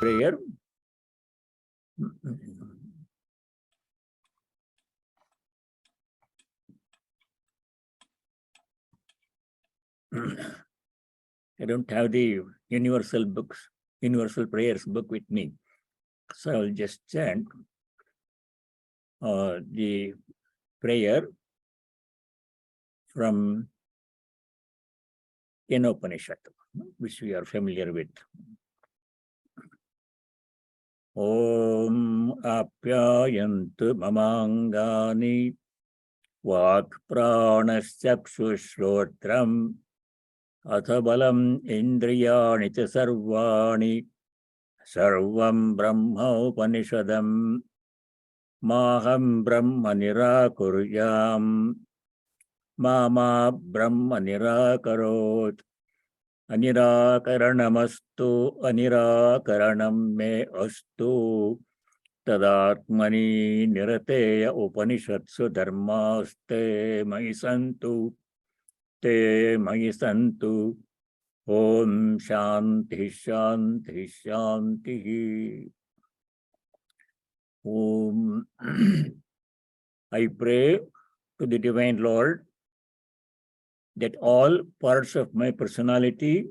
prayer. I don't have the universal prayers book with me. So I'll just chant the prayer from an Upanishad, which we are familiar with. Om apyayantu mamangani vak pranaschakshushrodram athabalam indriyani cha sarvani sarvam brahma upanishadam maham brahma nirakuryam mama brahma nirakarot anirakaranamastu anirakaranam me astu tadatmani nirateya upanishatsu dharmaste mayi santu om shanti shanti shanti. Om. I pray to the Divine Lord that all parts of my personality,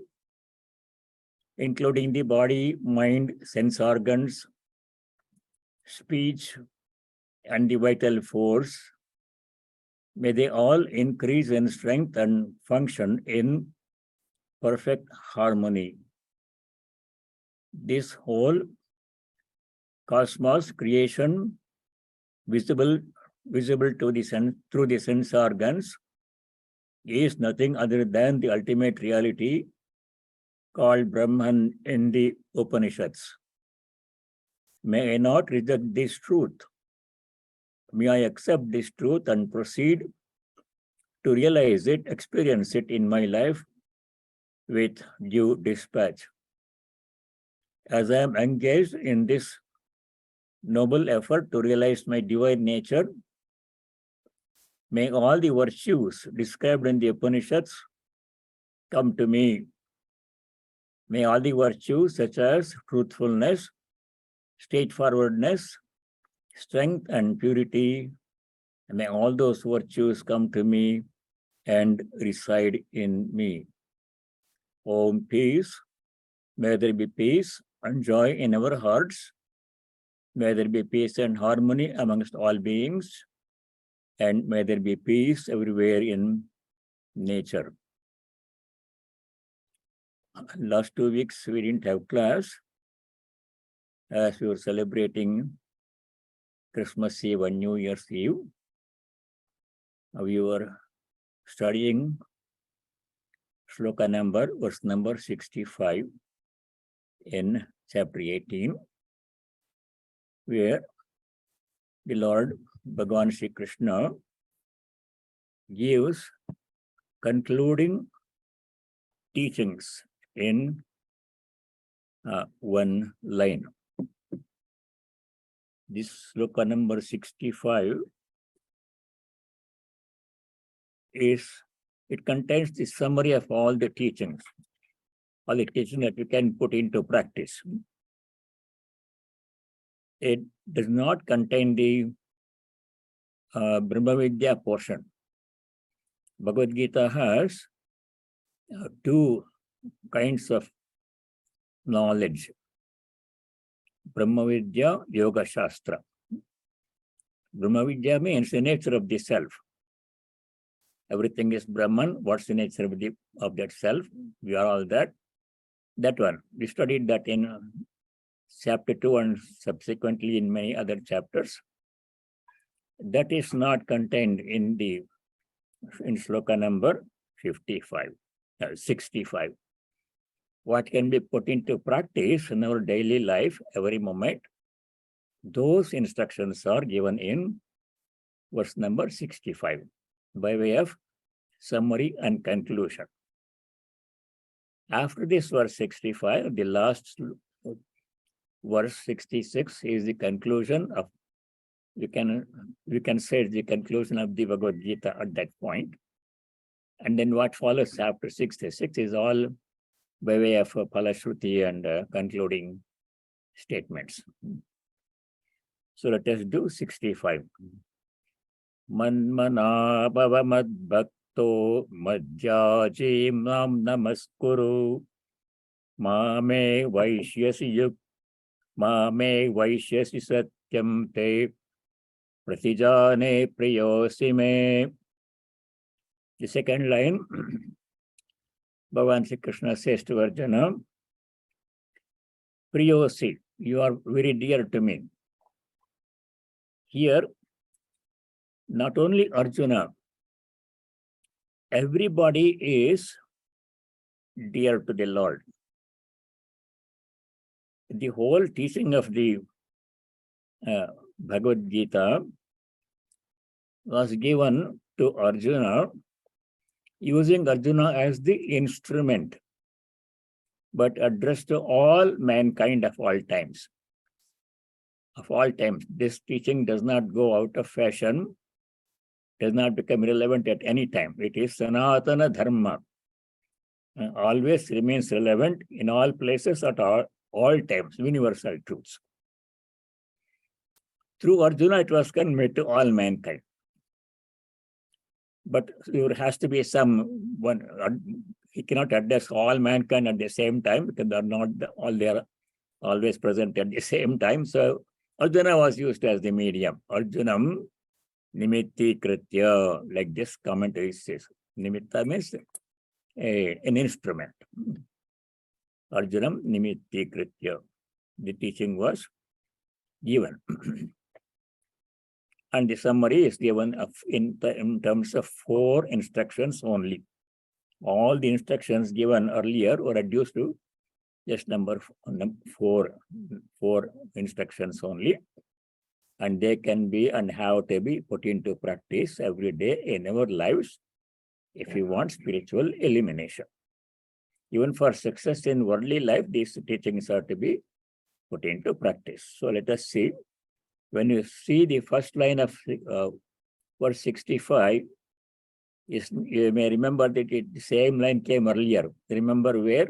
including the body, mind, sense organs, speech, and the vital force, may they all increase in strength and function in perfect harmony. This whole cosmos creation, visible to the through the sense organs, is nothing other than the ultimate reality called Brahman in the Upanishads. May I not reject this truth. May I accept this truth and proceed to realize it, experience it in my life with due dispatch. As I am engaged in this noble effort to realize my divine nature, may all the virtues described in the Upanishads come to me. May all the virtues such as truthfulness, straightforwardness, strength and purity, may all those virtues come to me and reside in me. Om peace, may there be peace and joy in our hearts. May there be peace and harmony amongst all beings. And may there be peace everywhere in nature. Last 2 weeks we didn't have class as we were celebrating Christmas Eve and New Year's Eve. We were studying sloka verse number 65 in chapter 18, where the Lord Bhagavan Sri Krishna gives concluding teachings in one line. This sloka number 65 it contains the summary of all the teachings that we can put into practice. It does not contain the Brahma Vidya portion. Bhagavad Gita has two kinds of knowledge. Brahma Vidya, Yoga Shastra. Brahma Vidya means the nature of the self. Everything is Brahman. What's the nature of that self? We are all that. That one. We studied that in chapter 2 and subsequently in many other chapters. That is not contained in sloka number 65. What can be put into practice in our daily life every moment, those instructions are given in verse number 65 by way of summary and conclusion. After this verse 65, the last verse 66 is the conclusion of, we can say the conclusion of the Bhagavad Gita at that point. And then what follows after 66 is all by way of Palashruti and concluding statements. So let us do 65. Manmana bhava madbhakto madhyajim nam namaskuru mame vaishyasi satyam te pratijane priyosi me. The second line, Bhagavan Sri Krishna says to Arjuna, Priyosi, you are very dear to me. Here, not only Arjuna, everybody is dear to the Lord. The whole teaching of the Bhagavad Gita was given to Arjuna, using Arjuna as the instrument, but addressed to all mankind of all times. Of all times, this teaching does not go out of fashion, does not become irrelevant at any time. It is Sanatana Dharma, always remains relevant in all places at all times, universal truths. Through Arjuna, it was conveyed to all mankind. But there has to be someone, he cannot address all mankind at the same time, because they are not all there always present at the same time. So Arjuna was used as the medium. Arjunam nimitti kritya, like this commentary says. Nimitta means an instrument. Arjunam nimitti kritya. The teaching was given. And the summary is given in terms of 4 instructions only. All the instructions given earlier were reduced to just number 4 instructions only. And they can be and have to be put into practice every day in our lives if you want spiritual illumination. Even for success in worldly life, these teachings are to be put into practice. So let us see. When you see the first line of verse 65, you may remember that the same line came earlier. Remember where?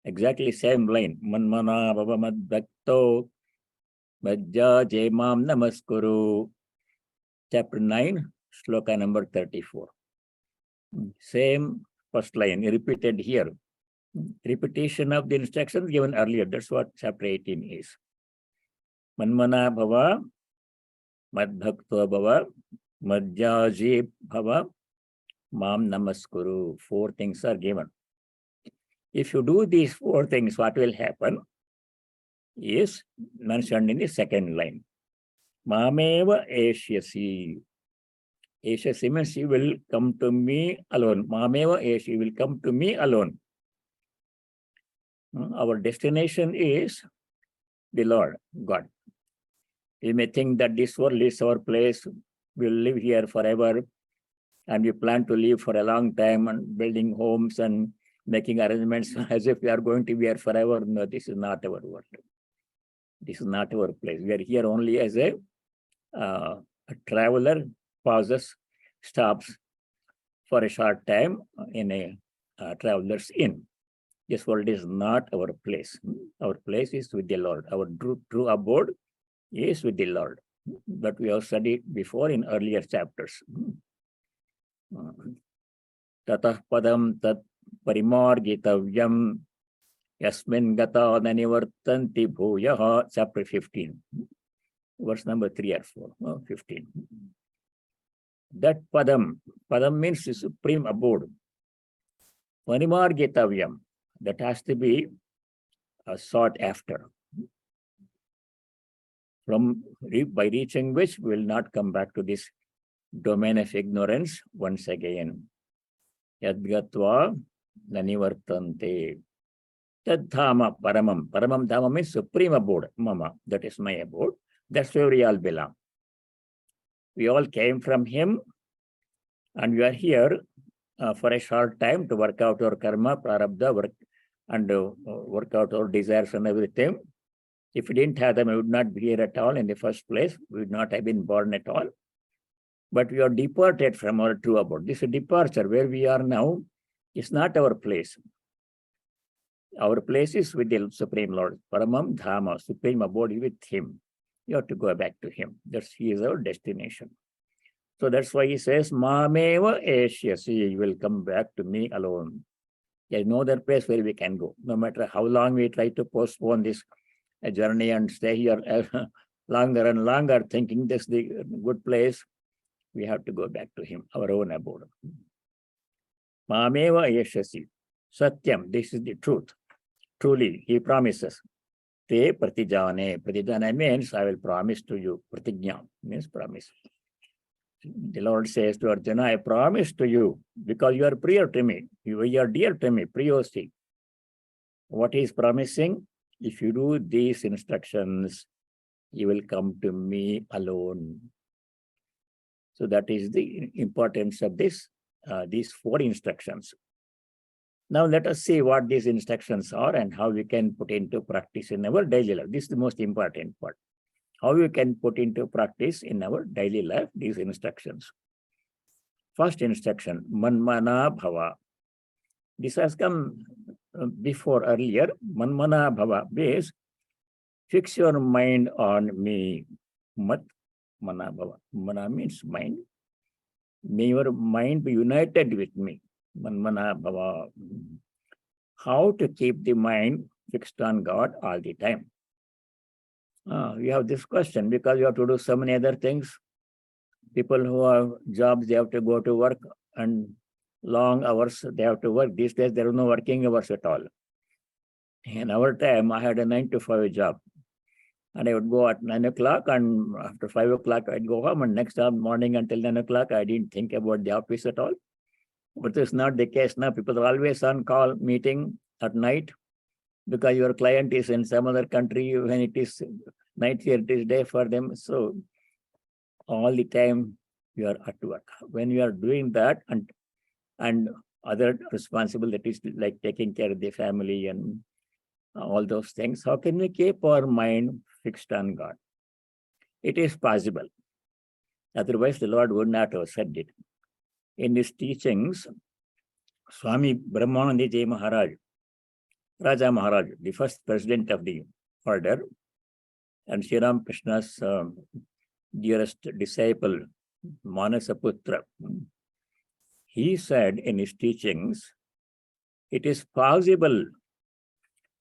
Exactly same line. Manmana bhava madbhakto madhya jemam namaskuru. Chapter 9, sloka number 34. Same first line repeated here. Repetition of the instructions given earlier. That's what chapter 18 is. Manmana bhava, madbhakto bhava, madhyaji bhava, mam namaskuru. 4 things are given. If you do these 4 things, what will happen is mentioned in the second line. Mameva eshyasi. Eshyasi means you will come to me alone. Mameva eshyasi, you will come to me alone. Our destination is the Lord, God. You may think that this world is our place, we'll live here forever, and we plan to live for a long time and building homes and making arrangements as if we are going to be here forever. No, this is not our world. This is not our place. We are here only as a traveler, pauses, stops for a short time in a traveler's inn. This world is not our place. Our place is with the Lord. Our true abode is with the Lord. But we have studied before in earlier chapters. Tatah padam tat parimargitavyam yasmin gata nanivartanti bhuyaha. Chapter 15. Verse number 3 or 4. 15. That padam means the supreme abode. Parimargitavyam, that has to be sought after. By reaching which we will not come back to this domain of ignorance once again. Yadgatva nanivartante. Tadhama paramam. Paramam dhama means supreme abode. Mama, that is my abode. That's where we all belong. We all came from him, and we are here for a short time to work out our karma, prarabdha, work out our desires and everything. If we didn't have them, we would not be here at all in the first place. We would not have been born at all. But we are departed from our true abode. This is a departure. Where we are now is not our place. Our place is with the Supreme Lord. Paramam Dhama, Supreme abode with Him. You have to go back to Him. He is our destination. So that's why he says, Mameva Eshyasi, you will come back to me alone. There is no other place where we can go. No matter how long we try to postpone this journey and stay here longer and longer, thinking this is the good place, we have to go back to Him, our own abode. Mameva Eshyasi. Satyam, this is the truth. Truly, He promises. Te pratijane. Pratijane means I will promise to you. Pratigna means promise. The Lord says to Arjuna, I promise to you because you are prior to me. You are dear to me, priyosti. What He is promising? If you do these instructions, you will come to me alone. So that is the importance of this, these 4 instructions. Now let us see what these instructions are and how we can put into practice in our daily life. This is the most important part. How we can put into practice in our daily life these instructions. First instruction, manmana bhava. This has come before earlier. Manmana bhava means fix your mind on me. Mat mana bhava. Mana means mind. May your mind be united with me. Manmana bhava. How to keep the mind fixed on God all the time? We have this question because you have to do so many other things. People who have jobs, they have to go to work and long hours they have to work. These days there are no working hours at all. In our time, I had a 9 to 5 job. And I would go at 9 o'clock and after 5 o'clock I'd go home, and next morning until 9 o'clock I didn't think about the office at all. But it's not the case now. People are always on call meeting at night because your client is in some other country. When it is night here, it is day for them. So all the time you are at work. When you are doing that and other responsibilities like taking care of the family and all those things, how can we keep our mind fixed on God? It is possible. Otherwise, the Lord would not have said it. In his teachings, Swami Brahmarupananda Maharaj, Raja Maharaj, the first president of the order, and Sri Ramakrishna's dearest disciple, Manasaputra, he said in his teachings, it is possible.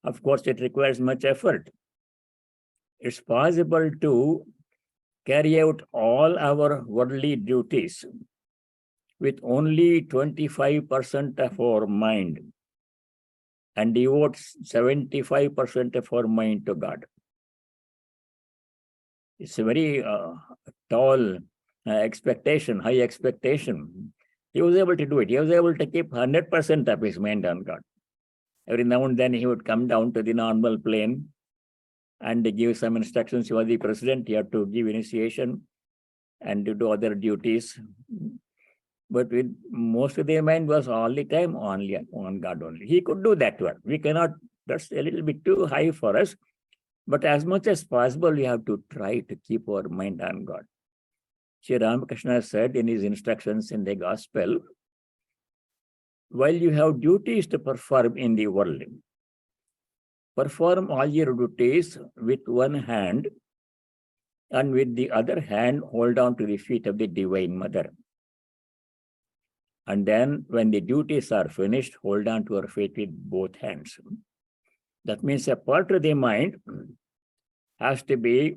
Of course, it requires much effort. It's possible to carry out all our worldly duties with only 25% of our mind and devote 75% of our mind to God. It's a very tall expectation, high expectation. He was able to do it. He was able to keep 100% of his mind on God. Every now and then he would come down to the normal plane and give some instructions. He was the president. He had to give initiation and to do other duties. But with most of their mind was all the time only on God only. He could do that work. We cannot, that's a little bit too high for us. But as much as possible, we have to try to keep our mind on God. Sri Ramakrishna said in his instructions in the Gospel, while you have duties to perform in the world, perform all your duties with one hand, and with the other hand, hold on to the feet of the Divine Mother. And then when the duties are finished, hold on to her feet with both hands. That means a part of the mind has to be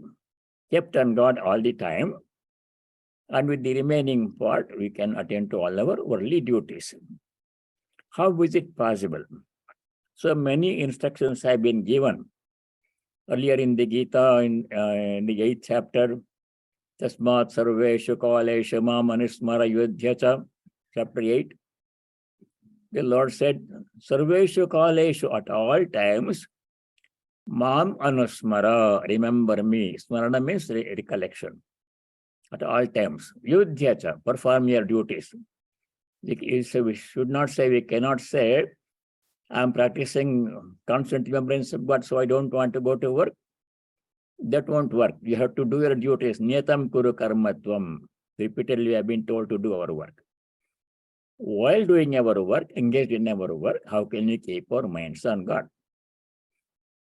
kept on God all the time. And with the remaining part, we can attend to all our worldly duties. How is it possible? So many instructions have been given. Earlier in the Gita, in the 8th chapter, Tasmat Sarveshu Kaleshu Mam Anusmara Yudhyacha, chapter 8, the Lord said, Sarveshu Kaleshu, at all times, Mam Anusmara, remember me. Smarana means recollection. At all times, Yudhyacha, perform your duties. We should not say, we cannot say, I'm practicing constant remembrance of God, so I don't want to go to work. That won't work. You have to do your duties. Niyatam kuru karmatvam. Repeatedly, we have been told to do our work. While doing our work, engaged in our work, how can we keep our minds on God?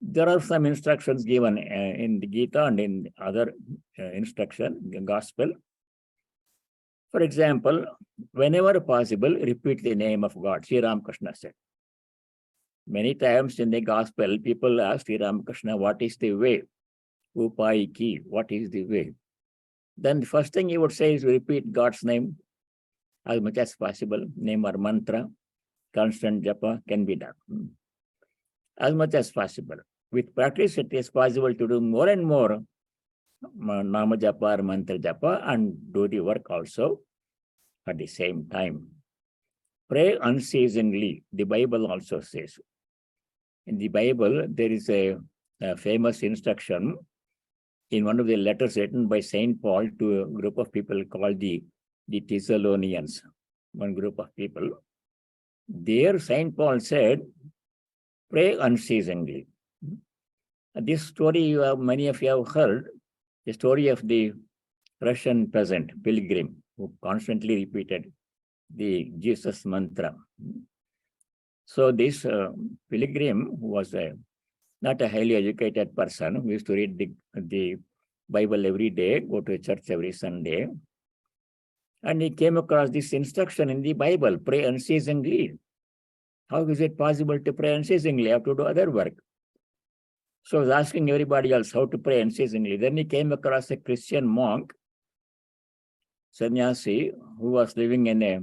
There are some instructions given in the Gita and in other instruction, gospel. For example, whenever possible, repeat the name of God. Sri Ramakrishna said. Many times in the gospel, people ask Sri Ramakrishna, what is the way? Upaiki, what is the way? Then the first thing he would say is repeat God's name as much as possible. Name or mantra, constant japa can be done. As much as possible. With practice, it is possible to do more and more nama japa or mantra japa and do the work also at the same time. Pray unceasingly, the Bible also says. In the Bible, there is a famous instruction in one of the letters written by Saint Paul to a group of people called the Thessalonians, one group of people. There, Saint Paul said, pray unceasingly. This story many of you have heard, the story of the Russian peasant, pilgrim, who constantly repeated the Jesus mantra. So this pilgrim was not a highly educated person who used to read the Bible every day, go to church every Sunday. And he came across this instruction in the Bible, pray unceasingly. How is it possible to pray unceasingly? I have to do other work. So I was asking everybody else how to pray unceasingly. Then he came across a Christian monk, Sanyasi, who was living in a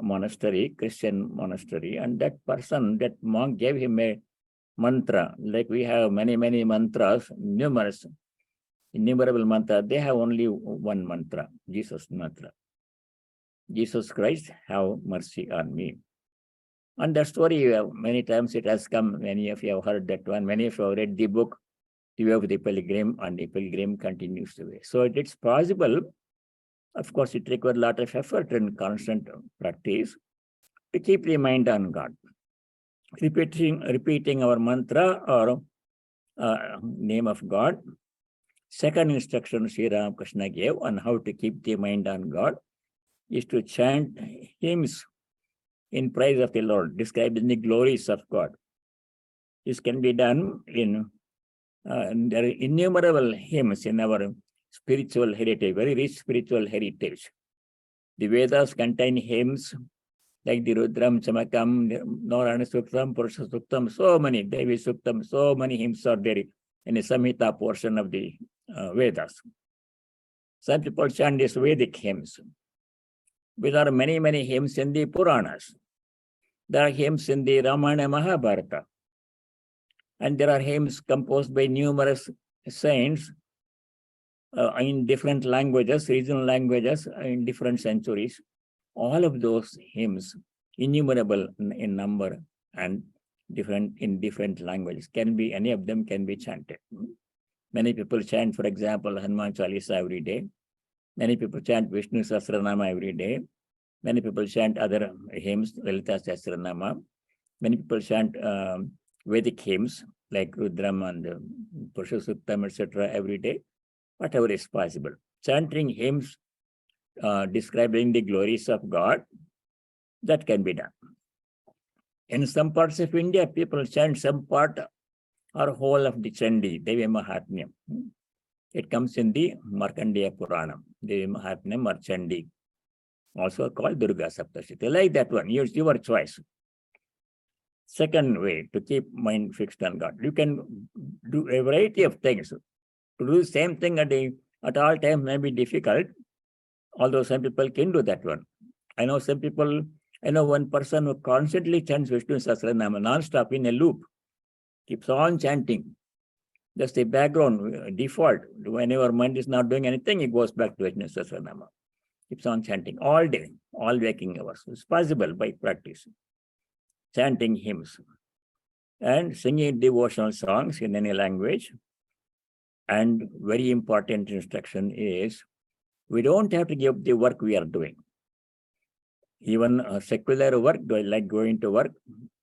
monastery, Christian monastery. And that person, that monk, gave him a mantra. Like we have many, many mantras, numerous, innumerable mantras. They have only one mantra, Jesus mantra. Jesus Christ, have mercy on me. And that story, many times it has come, many of you have heard that one, many of you have read the book, The Way of the Pilgrim, and the Pilgrim continues the way. So it's possible, of course, it requires a lot of effort and constant practice to keep the mind on God. Repeating our mantra or name of God. Second instruction Sri Ramakrishna gave on how to keep the mind on God is to chant hymns in praise of the Lord, describing the glories of God. This can be done in, there are innumerable hymns in our spiritual heritage, very rich spiritual heritage. The Vedas contain hymns like the Rudram, Chamakam, Narayana Suktam, Purusha Suktam, so many, Devi Suktam, so many hymns are there in the Samhita portion of the Vedas. Some people chant these Vedic hymns. There are many, many hymns in the Puranas. There are hymns in the Ramayana Mahabharata. And there are hymns composed by numerous saints in different languages, regional languages, in different centuries. All of those hymns, innumerable in number and in different languages, any of them can be chanted. Many people chant, for example, Hanuman Chalisa every day. Many people chant Vishnu Sahasranama every day. Many people chant other hymns, Lalita Sahasranama. Many people chant Vedic hymns like Rudram and Purusha Suktam, etc. every day, whatever is possible. Chanting hymns describing the glories of God, that can be done. In some parts of India, people chant some part or whole of the Chandi, Devi Mahatmyam. It comes in the Markandeya Puranam, Devi Mahatmyam or Chandi, also called Durga Saptashiti. Like that one, use your choice. Second way to keep mind fixed on God. You can do a variety of things. To do the same thing at all times may be difficult, although some people can do that one. I know one person who constantly chants Vishnu Sahasranama non-stop in a loop, keeps on chanting. Just the background, default. Whenever mind is not doing anything, it goes back to Vishnu Sahasranama. Keeps on chanting all day, all waking hours. It's possible by practice. Chanting hymns and singing devotional songs in any language. And very important instruction is, we don't have to give up the work we are doing. Even secular work, like going to work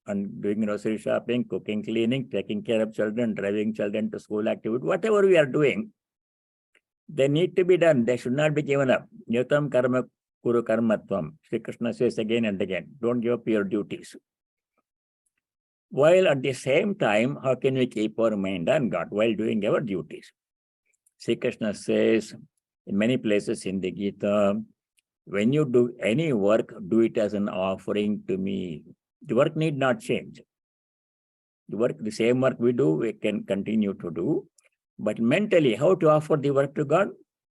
and doing grocery shopping, cooking, cleaning, taking care of children, driving children to school activity, whatever we are doing, they need to be done. They should not be given up. Nyatam karma kuru karmatvam. Sri Krishna says again and again, don't give up your duties. while at the same time, how can we keep our mind on God while doing our duties? Sri Krishna says in many places in the Gita, when you do any work, do it as an offering to me. The work need not change. The same work we do, we can continue to do. But mentally, how to offer the work to God?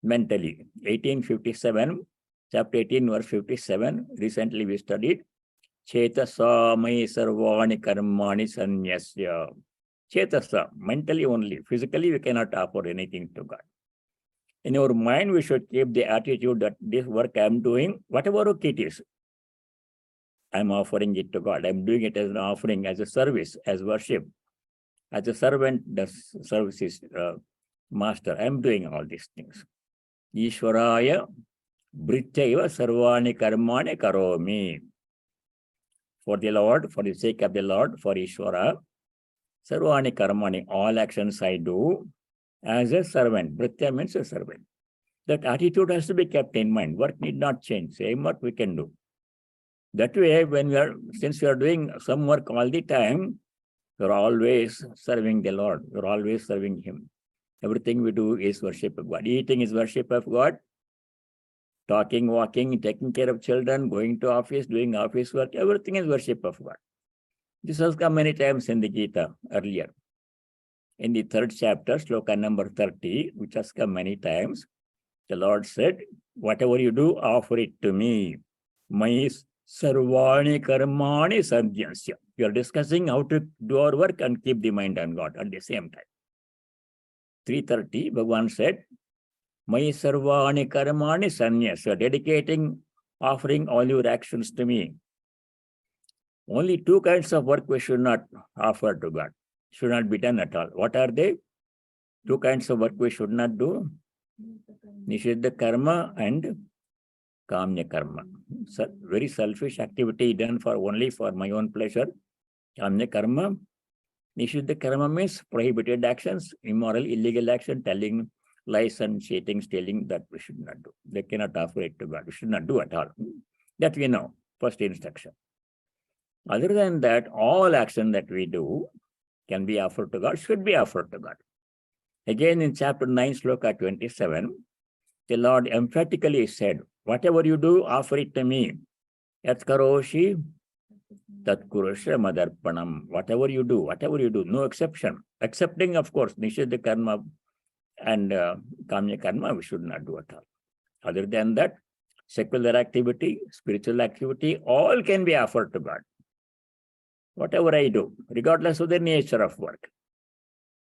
Mentally. 1857, chapter 18, verse 57, recently we studied. Chetasa mai sarvani karmani sanyasya. Chetasa, mentally only. Physically, we cannot offer anything to God. In our mind, we should keep the attitude that this work I am doing, whatever work it is, I am offering it to God. I am doing it as an offering, as a service, as worship. As a servant, the service is master. I am doing all these things. Ishwaraya brityaiva sarvani karmani karomi. For the Lord, for the sake of the Lord, for Ishwara, sarvani karmani, all actions I do as a servant. Britya means a servant. That attitude has to be kept in mind. Work need not change. Same work we can do. That way, since we are doing some work all the time, we are always serving the Lord. We are always serving Him. Everything we do is worship of God. Eating is worship of God. Talking, walking, taking care of children, going to office, doing office work, everything is worship of God. This has come many times in the Gita earlier. In the 3rd chapter, sloka number 30, which has come many times, the Lord said, whatever you do, offer it to me. Mai sarvani karmani sanyasya. You are discussing how to do our work and keep the mind on God at the same time. 3:30, Bhagavan said, Mai sarvani karmani sanyasya, dedicating, offering all your actions to me. Only 2 kinds of work we should not offer to God. Should not be done at all. What are they? 2 kinds of work we should not do. Nishiddha karma and kamya karma. So, very selfish activity done only for my own pleasure. Kamya karma. Nishiddha karma means prohibited actions, immoral, illegal action, telling lies and cheating, stealing, that we should not do. They cannot offer it to God. We should not do at all. That we know, first instruction. Other than that, all action that we do can be offered to God, should be offered to God. Again, in chapter 9, sloka 27, the Lord emphatically said, whatever you do, offer it to me. Yat karoshi, tat kurusha madarpanam. Whatever you do, no exception. Excepting, of course, nishiddha karma and kamya karma, we should not do at all. Other than that, secular activity, spiritual activity, all can be offered to God. Whatever I do, regardless of the nature of work.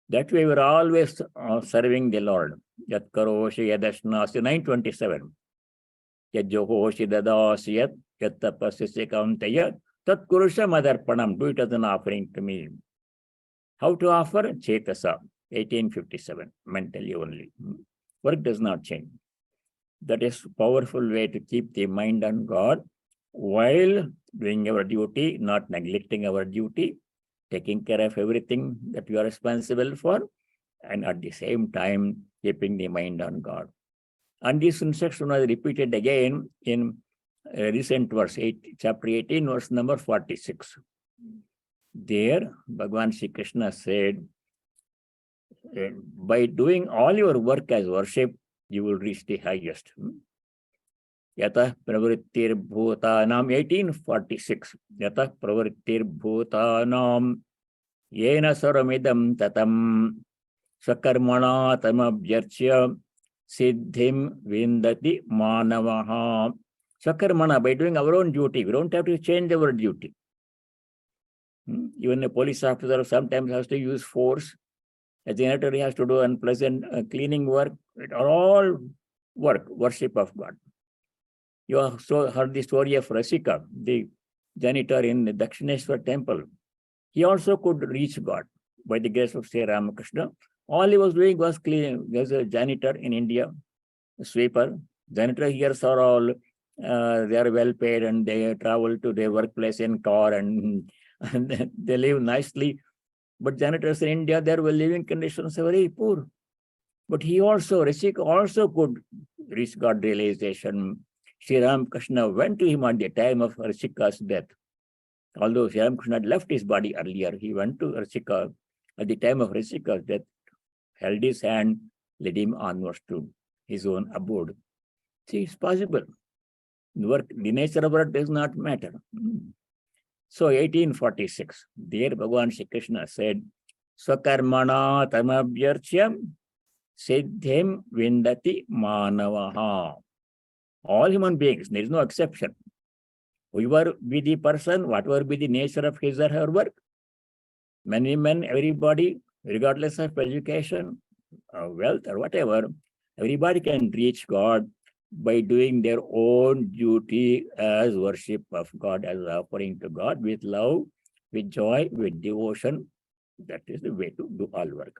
That way, we're always serving the Lord. Yat karoshi yadashnasi, 9:27. Yat johoshi dadasi yat tapasya kauntaya tat kurusha madarpanam. Do it as an offering to me. How to offer? Chetasa, 1857. Mentally only. Work does not change. That is a powerful way to keep the mind on God while doing our duty, not neglecting our duty, taking care of everything that we are responsible for, and at the same time, keeping the mind on God. And this instruction was repeated again in a recent verse, chapter 18, verse number 46. There, Bhagavan Sri Krishna said, by doing all your work as worship, you will reach the highest. Yatah pravrittir bhutanam, 1846. Yatah pravrittir bhutanam yena saramidam tatam sakarmana tamabhyarchya siddhim vindati manavaha. Sakarmana, by doing our own duty. We don't have to change our duty. Even a police officer sometimes has to use force. A janitor has to do unpleasant cleaning work. It are all work, worship of God. You also heard the story of Rasika, the janitor in the Dakshineshwar temple. He also could reach God by the grace of Sri Ramakrishna. All he was doing was cleaning. There's a janitor in India, a sweeper. Janitor here are all, they are well paid and they travel to their workplace in car and they live nicely. But janitors in India, their living conditions are very poor. But he also, Rasika also could reach God realization. Sri Ramakrishna went to him at the time of Rasika's death. Although Sri Ramakrishna had left his body earlier, he went to Rishika. At the time of Rishika's death, held his hand, led him onwards to his own abode. See, it's possible. The nature of work does not matter. So 1846, there Bhagavan Shri Krishna said, Swakarmana tamabhyarchyam siddhim vindati manavaha. All human beings, there is no exception. Whoever be the person, whatever be the nature of his or her work, men, women, everybody, regardless of education, wealth or whatever, everybody can reach God by doing their own duty as worship of God, as offering to God with love, with joy, with devotion. That is the way to do all work.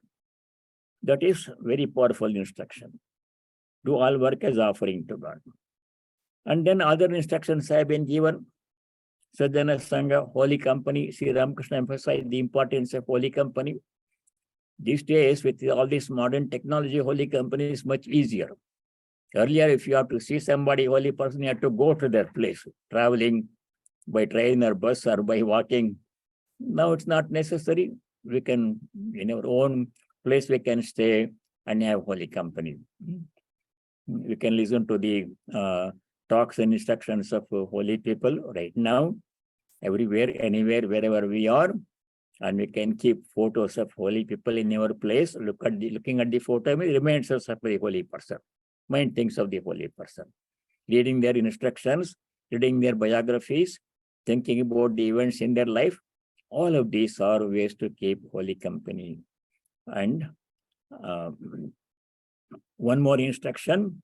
That is very powerful instruction. Do all work as offering to God. And then other instructions have been given. Sadhana Sangha, holy company. Sri Ramakrishna emphasized the importance of holy company. These days, with all this modern technology, holy company is much easier. Earlier, if you have to see somebody, holy person, you have to go to their place, traveling by train or bus or by walking. Now it's not necessary. We can, in our own place, we can stay and have holy company. We can listen to the talks and instructions of holy people right now, everywhere, anywhere, wherever we are. And we can keep photos of holy people in our place. Looking at the photo, it reminds us of the holy person. Mind thinks of the holy person. Reading their instructions, reading their biographies, thinking about the events in their life. All of these are ways to keep holy company. And one more instruction.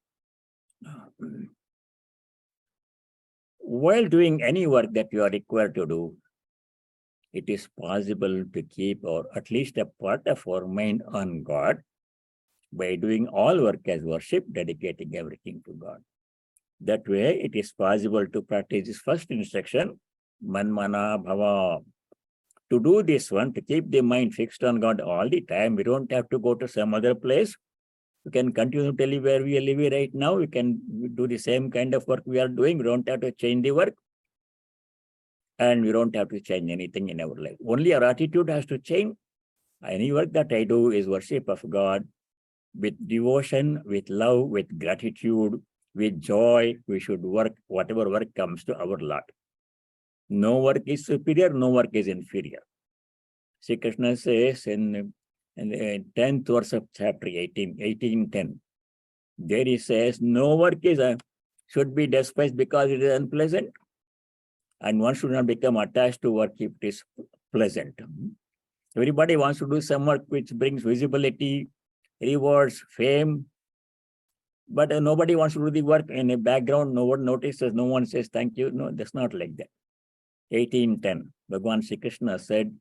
While doing any work that you are required to do, it is possible to keep, or at least a part of our mind on God by doing all work as worship, dedicating everything to God. That way, it is possible to practice this first instruction, manmana bhava. To do this one, to keep the mind fixed on God all the time, we don't have to go to some other place. We can continue to live where we are living right now. We can do the same kind of work we are doing. We don't have to change the work. And we don't have to change anything in our life. Only our attitude has to change. Any work that I do is worship of God with devotion, with love, with gratitude, with joy. We should work whatever work comes to our lot. No work is superior, no work is inferior. Sri Krishna says in the 10th verse of chapter 18:10, there he says, no work should be despised because it is unpleasant. And one should not become attached to work if it is pleasant. Everybody wants to do some work which brings visibility, rewards, fame. But nobody wants to do the work in a background. No one notices, no one says thank you. No, that's not like that. 18:10, Bhagavan Shri Krishna said,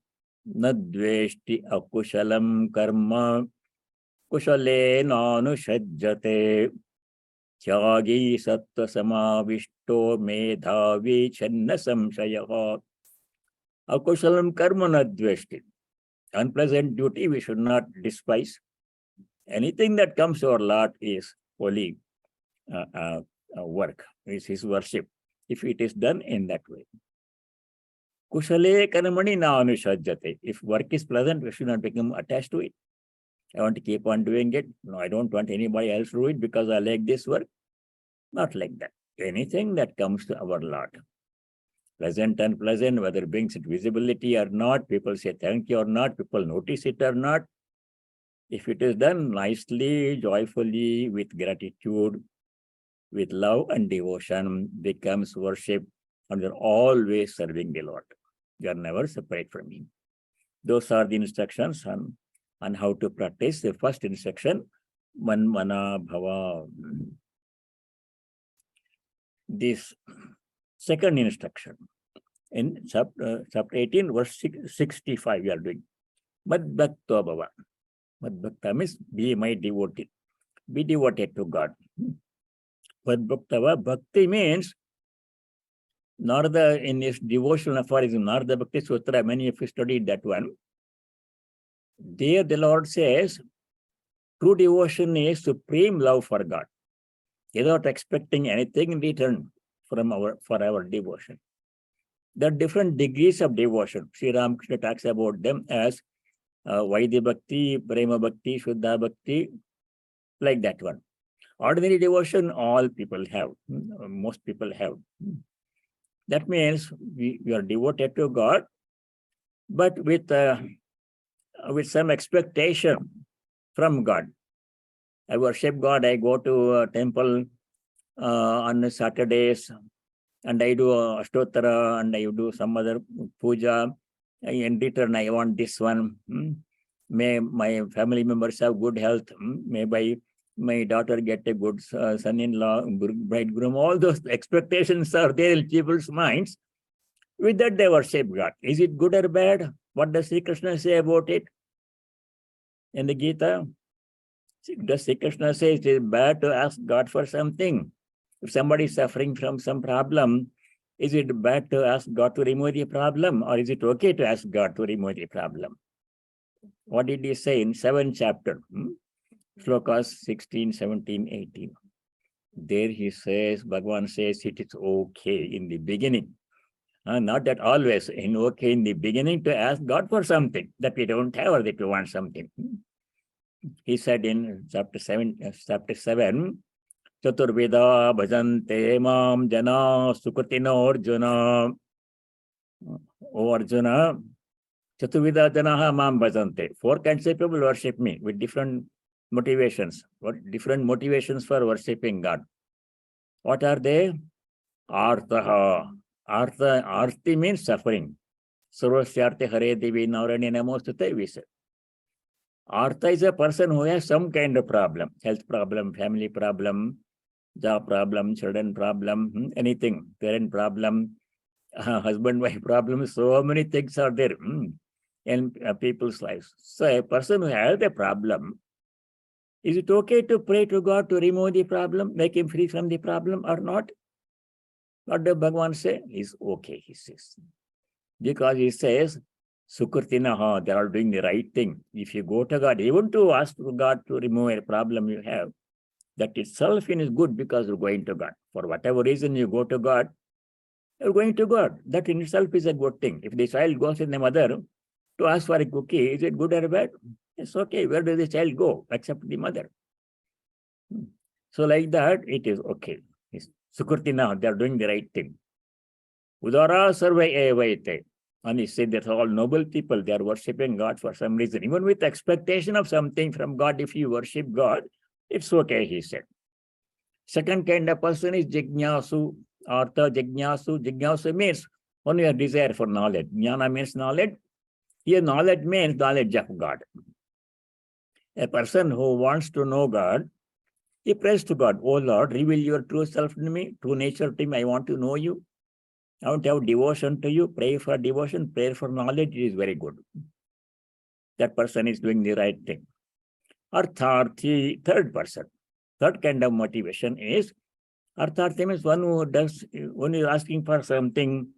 Nadveshti akushalam karma kushale nanushajjate tyagi sattva samavishto medhavi channa samshayaha. Akushalam karma nadveshti. Unpleasant duty we should not despise. Anything that comes to our lot is holy work, is his worship, if it is done in that way. Kushale karmani na anushajjate. If work is pleasant, we should not become attached to it. I want to keep on doing it. No, I don't want anybody else to do it because I like this work. Not like that. Anything that comes to our lot, pleasant, unpleasant, whether it brings it visibility or not, people say thank you or not, people notice it or not. If it is done nicely, joyfully, with gratitude, with love and devotion, becomes worship, and you're always serving the Lord. You are never separate from him. Those are the instructions on how to practice. The first instruction, manmana bhava. This second instruction, in chapter 18, verse 65, we are doing. Mad bhakta bhava. Mad bhakta means be my devotee. Be devoted to God. Mad bhakta bhakti means Narada, in his devotional aphorism, Narada Bhakti Sutra, many of you studied that one. There the Lord says, true devotion is supreme love for God, without expecting anything in return for our devotion. There are different degrees of devotion. Sri Ramakrishna talks about them as Vaidya Bhakti, Prema Bhakti, Shuddha Bhakti, like that one. Ordinary devotion, all people have, most people have. That means we are devoted to God, but with some expectation from God. I worship God, I go to a temple on Saturdays, and I do Ashtotara, and I do some other puja. In return, I want this one. May my family members have good health. May my daughter get a good son-in-law, bridegroom. All those expectations are there in people's minds. With that, they worship God. Is it good or bad? What does Sri Krishna say about it in the Gita? Does Sri Krishna say it is bad to ask God for something? If somebody is suffering from some problem, is it bad to ask God to remove the problem, or is it okay to ask God to remove the problem? What did he say in 7th chapter? Slokas 16, 17, 18. There he says, Bhagavan says it is okay in the beginning. Not that always, okay in the beginning to ask God for something that we don't have or that we want something. He said in chapter 7, Chaturveda bhajante mam jana sukritino Arjuna. O Arjuna, Chaturveda janaha mam bhajante. 4 kinds of people worship me with different motivations. Different motivations for worshipping God. What are they? Artha. Arti means suffering. Sarvasyarthi Hare Devi Naurani Namostute, we say. Artha is a person who has some kind of problem. Health problem, family problem, job problem, children problem, anything. Parent problem, husband-wife problem. So many things are there in people's lives. So a person who has a problem, is it okay to pray to God to remove the problem, make him free from the problem or not? What does Bhagavan say? It's okay, he says. Because he says, Sukurtinaha, they are doing the right thing. If you go to God, even to ask God to remove a problem you have, that itself is good because you're going to God. For whatever reason you go to God, you're going to God. That in itself is a good thing. If the child goes in the mother to ask for a cookie, is it good or bad? It's okay. Where does the child go? Except the mother. So like that, it is okay. Sukurtina, they are doing the right thing. Udara sarva evaite. And he said that all noble people, they are worshipping God for some reason. Even with expectation of something from God, if you worship God, it's okay, he said. Second kind of person is jignasu, artha jignasu. Jignasu means only a desire for knowledge. Jnana means knowledge. Here knowledge means knowledge of God. A person who wants to know God, he prays to God, oh Lord, reveal your true self to me, true nature to me. I want to know you. I want to have devotion to you. Pray for devotion, pray for knowledge. It is very good. That person is doing the right thing. Artharthi, third person. Third kind of motivation is, Artharthi means one who is asking for something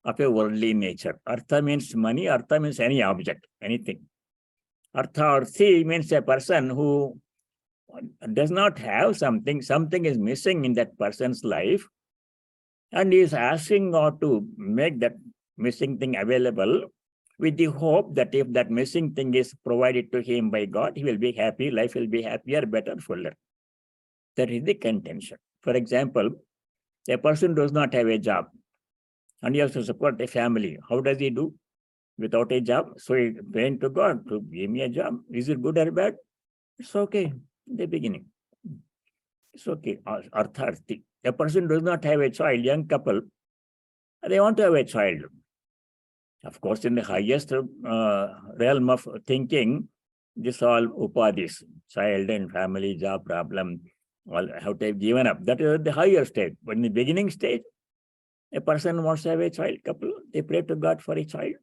of a worldly nature. Artha means money. Artha means any object, anything. Artharthi means a person who does not have something is missing in that person's life, and he is asking God to make that missing thing available with the hope that if that missing thing is provided to him by God, he will be happy, life will be happier, better, fuller. That is the contention. For example, a person does not have a job and he has to support a family. How does he do without a job? So he praying to God to give me a job. Is it good or bad? It's okay in the beginning. It's okay. Artharthi. A person does not have a child, young couple, they want to have a child. Of course, in the highest realm of thinking, this all upadis, child and family, job problem, all have to have given up. That is the higher stage. But in the beginning stage, a person wants to have a child couple, they pray to God for a child.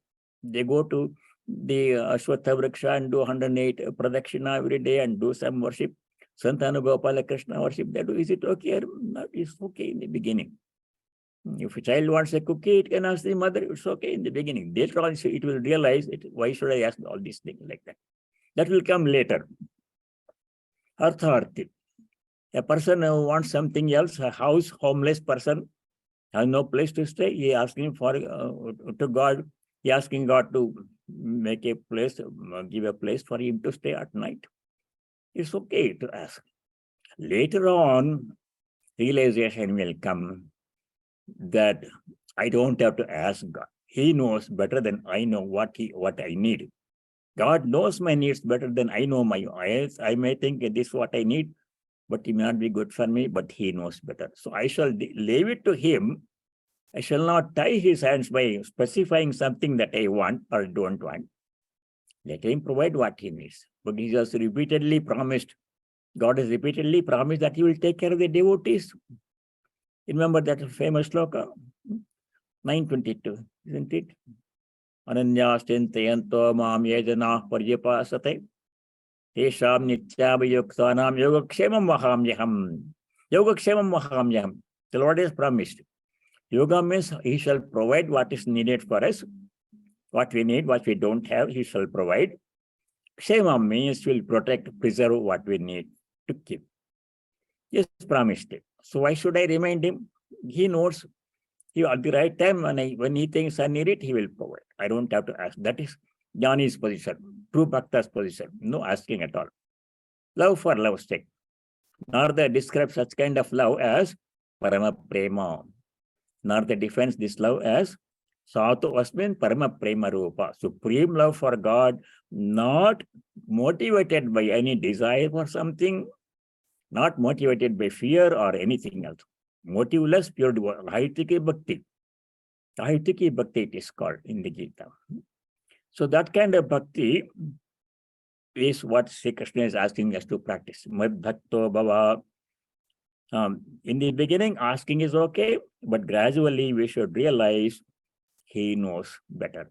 They go to the Ashwatha Vriksha and do 108 pradakshina every day and do some worship. Santanu Gopala Krishna worship, they do. Is it okay or not? It's okay in the beginning. If a child wants a cookie, it can ask the mother, it's okay in the beginning. Later on, it will realize, why should I ask all these things like that? That will come later. Artharthi. A person who wants something else, a house, homeless person, has no place to stay. He asking for to God. He asking God to make a place, give a place for him to stay at night. It's okay to ask. Later on, realization will come that I don't have to ask God. He knows better than I know what I need. God knows my needs better than I know my needs. I may think this is what I need, but it may not be good for me, but he knows better. So I shall leave it to him. I shall not tie his hands by specifying something that I want or don't want. Let him provide what he needs. But he has repeatedly promised, God has repeatedly promised that he will take care of the devotees. Remember that famous sloka, 922, isn't it? Ananyastintayanto mam yajana paryapasate tesham nityabhayuktanam yogakshemam vahamyaham. Yogakshemam vahamyaham. The Lord has promised. Yoga means he shall provide what is needed for us. What we need, what we don't have, he shall provide. Kshema means will protect, preserve what we need to keep. Yes, promised it. So why should I remind him? He knows. He, at the right time, when he thinks I need it, he will provide. I don't have to ask. That is Jnani's position, true Bhakta's position. No asking at all. Love for love's sake. Narada describes such kind of love as Parama Prema. Narada defines this love as Sato Asmin Parama Prema Rupa. Supreme love for God, not motivated by any desire for something, not motivated by fear or anything else. Motiveless, pure devotion. Haitiki Bhakti. Haitiki Bhakti it is called in the Gita. So that kind of bhakti is what Sri Krishna is asking us to practice. Mad bhakto bhava. In the beginning, asking is okay, but gradually we should realize he knows better.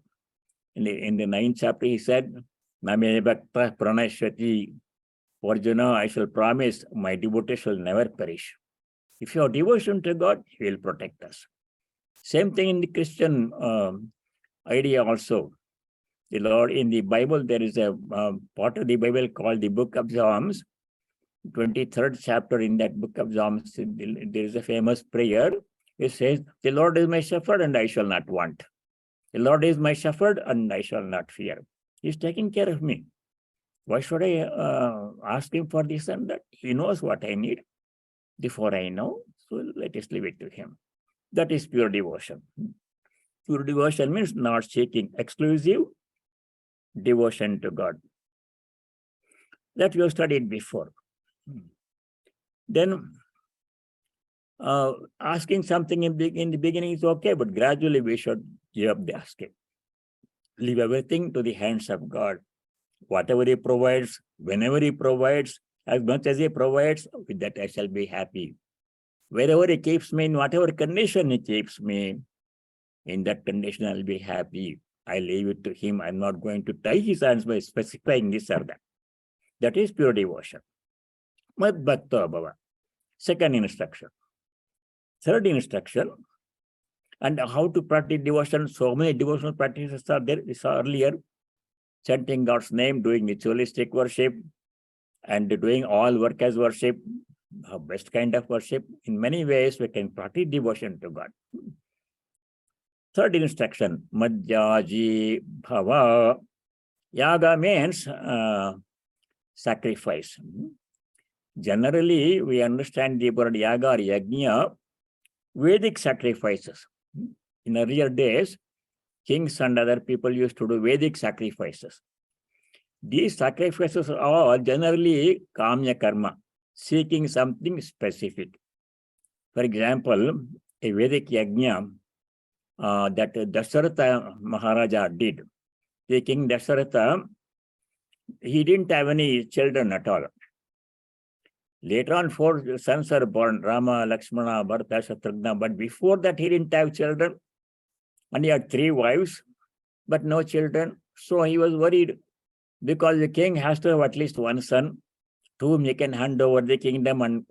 In the 9th chapter, he said, Name bhakta pranashvati. Arjuna, I shall promise my devotee shall never perish. If you have devotion to God, he will protect us. Same thing in the Christian idea also. The Lord, in the Bible, there is a part of the Bible called the Book of Psalms. 23rd chapter in that Book of Psalms, there is a famous prayer. It says, the Lord is my shepherd and I shall not want. The Lord is my shepherd and I shall not fear. He's taking care of me. Why should I ask him for this and that? He knows what I need before I know. So let us leave it to him. That is pure devotion. Pure devotion means not seeking exclusive devotion to God. That we have studied before. Then asking something in the beginning is okay, but gradually we should give up the asking. Leave everything to the hands of God. Whatever he provides, whenever he provides, as much as he provides, with that I shall be happy. Wherever he keeps me, in whatever condition he keeps me, in that condition I'll be happy. I leave it to him. I'm not going to tie his hands by specifying this or that. That is pure devotion. Mad bhakta bhava. Second instruction. Third instruction, and how to practice devotion. So many devotional practices are there. We saw earlier, chanting God's name, doing ritualistic worship, and doing all work as worship, best kind of worship. In many ways, we can practice devotion to God. Third instruction, Madhyaji Bhava. Yaga means sacrifice. Generally, we understand the word yaga or yajna, Vedic sacrifices. In earlier days, kings and other people used to do Vedic sacrifices. These sacrifices are generally kamya karma, seeking something specific. For example, a Vedic yajna that Dasharatha Maharaja did. The king Dasharatha, he didn't have any children at all. Later on, 4 sons are born, Rama, Lakshmana, Bharata, Shatrugna. But before that, he didn't have children. And he had 3 wives, but no children. So he was worried because the king has to have at least 1 son to whom he can hand over the kingdom and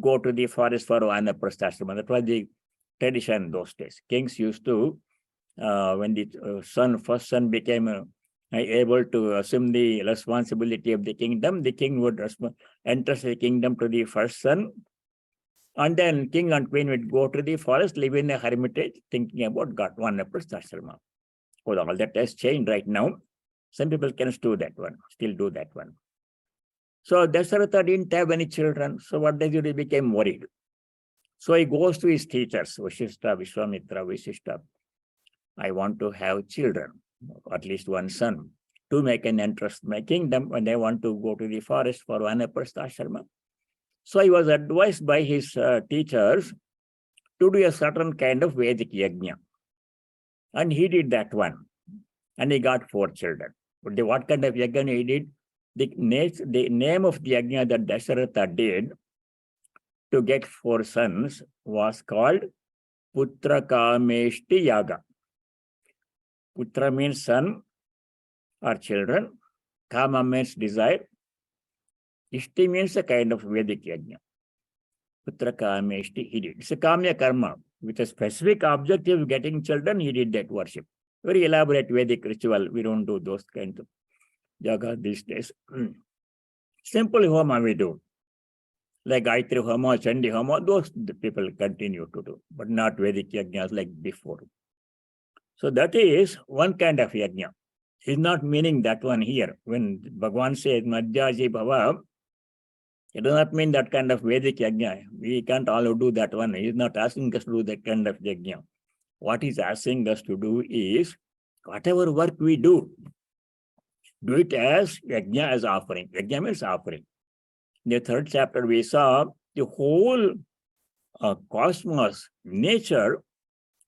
go to the forest for Vanaprastha. That was the tradition those days. Kings used to, when the first son became able to assume the responsibility of the kingdom would entrust the kingdom to the first son And then king and queen would go to the forest, live in a hermitage, thinking about God, one ashrama. Well, all that has changed right now. Some people can still do that one. So Dasharatha didn't have any children. So what does he do? He became worried. So he goes to his teachers, Vashishta, Vishwamitra, Vishishta. I want to have children, at least one son, to make an interest in my kingdom when they want to go to the forest for ashrama. So he was advised by his teachers to do a certain kind of Vedic yajna. And he did that one. And he got 4 children. But what kind of yajna he did? The name of the yajna that Dasharatha did to get 4 sons was called Putra Kameshti Yaga. Putra means son or children. Kama means desire. Ishti means a kind of Vedic yajna. Putra Kameshti, he did. It's a Kamya Karma. With a specific objective of getting children, he did that worship. Very elaborate Vedic ritual. We don't do those kinds of yaga these days. Simple homa we do. Like Gayatri Homa, Chandi Homa, those the people continue to do, but not Vedic yajnas like before. So that is one kind of yajna. He's not meaning that one here. When Bhagavan says Madhyaji Bhava, it does not mean that kind of Vedic yajna. We can't all do that one. He's not asking us to do that kind of yajna. What he's asking us to do is, whatever work we do it as yajna, as offering. Yajna means offering. In the 3rd chapter, we saw the whole cosmos, nature,